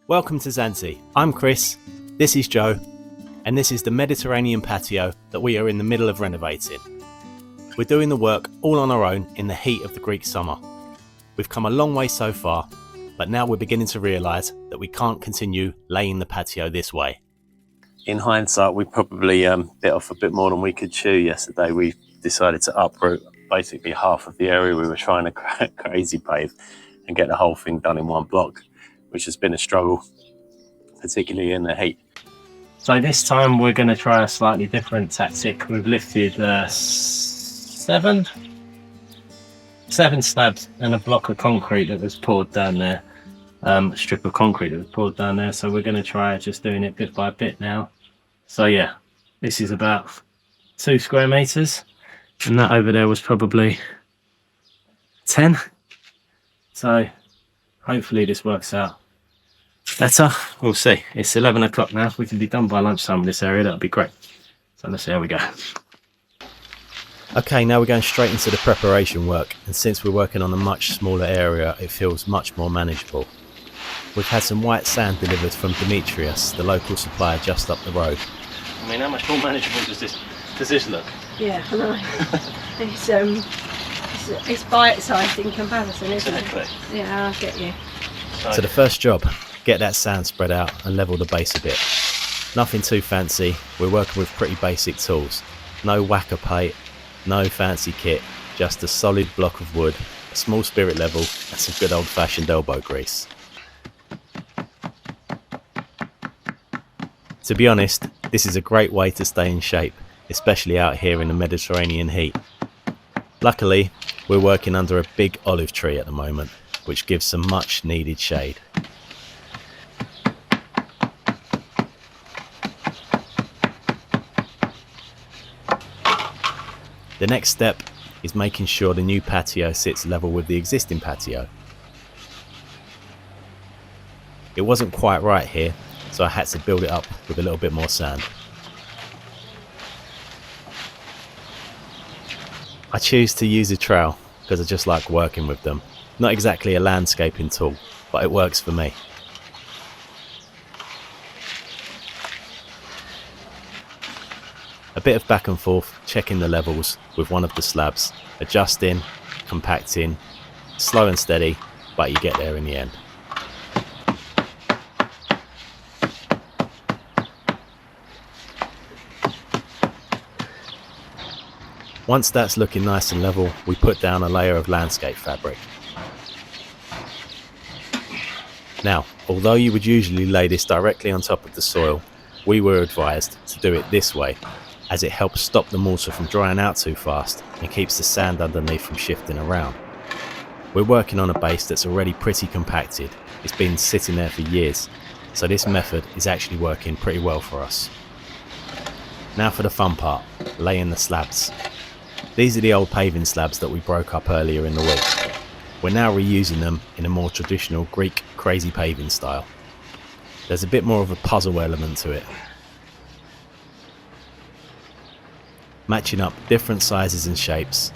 Welcome to Zanzi. I'm Chris, this is Joe, and this is the Mediterranean patio that we are in the middle of renovating. We're doing the work all on our own in the heat of the Greek summer. We've come a long way so far, but now we're beginning to realise that we can't continue laying the patio this way. In hindsight, we probably bit off a bit more than we could chew yesterday. We decided to uproot basically half of the area we were trying to crazy pave and get the whole thing done in one block, which has been a struggle, particularly in the heat. So this time we're going to try a slightly different tactic. We've lifted seven slabs and a block of concrete that was poured down there, a strip of concrete that was poured down there. So we're going to try just doing it bit by bit now. So yeah, this is about 2 square meters, and that over there was probably 10. So hopefully this works out better. We'll see. It's 11 o'clock now. If we can be done by lunchtime in this area, that would be great. So let's see how we go. Okay, now we're going straight into the preparation work, and since we're working on a much smaller area, it feels much more manageable. We've had some white sand delivered from Demetrius, the local supplier just up the road. I mean, how much more manageable does this look? Yeah, I know. It's bite-sized in comparison, isn't it? Yeah, I get you. So the first job, get that sand spread out and level the base a bit. Nothing too fancy, we're working with pretty basic tools. No whacker plate, no fancy kit, just a solid block of wood, a small spirit level and some good old-fashioned elbow grease. To be honest, this is a great way to stay in shape, especially out here in the Mediterranean heat. Luckily, we're working under a big olive tree at the moment, which gives some much needed shade. The next step is making sure the new patio sits level with the existing patio. It wasn't quite right here, so I had to build it up with a little bit more sand. I choose to use a trowel because I just like working with them. Not exactly a landscaping tool, but it works for me. A bit of back and forth, checking the levels with one of the slabs, adjusting, compacting, slow and steady, but you get there in the end. Once that's looking nice and level, we put down a layer of landscape fabric. Now, although you would usually lay this directly on top of the soil, we were advised to do it this way, as it helps stop the mortar from drying out too fast and keeps the sand underneath from shifting around. We're working on a base that's already pretty compacted. It's been sitting there for years, so this method is actually working pretty well for us. Now for the fun part, laying the slabs. These are the old paving slabs that we broke up earlier in the week. We're now reusing them in a more traditional Greek crazy paving style. There's a bit more of a puzzle element to it. Matching up different sizes and shapes,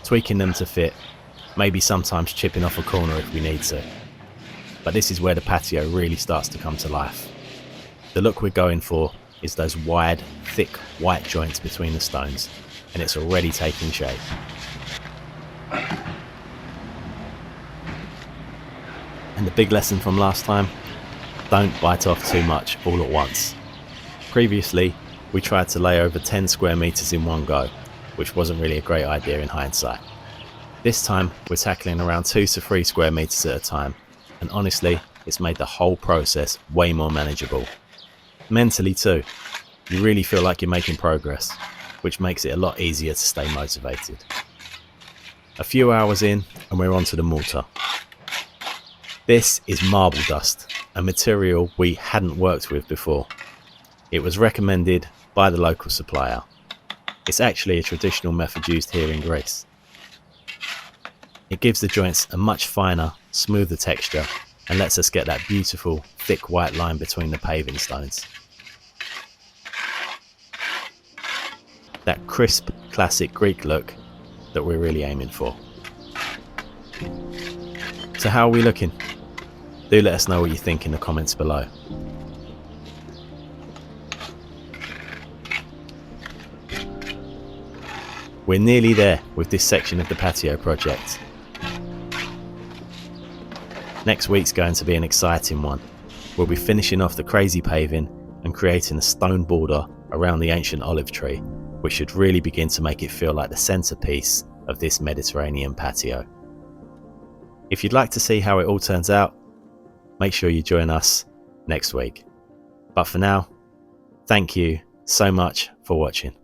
tweaking them to fit, maybe sometimes chipping off a corner if we need to. But this is where the patio really starts to come to life. The look we're going for is those wide, thick white joints between the stones, and it's already taking shape. And the big lesson from last time, don't bite off too much all at once. Previously, we tried to lay over 10 square meters in one go, which wasn't really a great idea in hindsight. This time, we're tackling around 2 to 3 square meters at a time, and honestly, it's made the whole process way more manageable. Mentally too, you really feel like you're making progress, which makes it a lot easier to stay motivated. A few hours in, and we're onto the mortar. This is marble dust, a material we hadn't worked with before. It was recommended by the local supplier. It's actually a traditional method used here in Greece. It gives the joints a much finer, smoother texture and lets us get that beautiful, thick white line between the paving stones. That crisp, classic Greek look that we're really aiming for. So how are we looking? Do let us know what you think in the comments below. We're nearly there with this section of the patio project. Next week's going to be an exciting one. We'll be finishing off the crazy paving and creating a stone border around the ancient olive tree, which should really begin to make it feel like the centerpiece of this Mediterranean patio. If you'd like to see how it all turns out, make sure you join us next week. But for now, thank you so much for watching.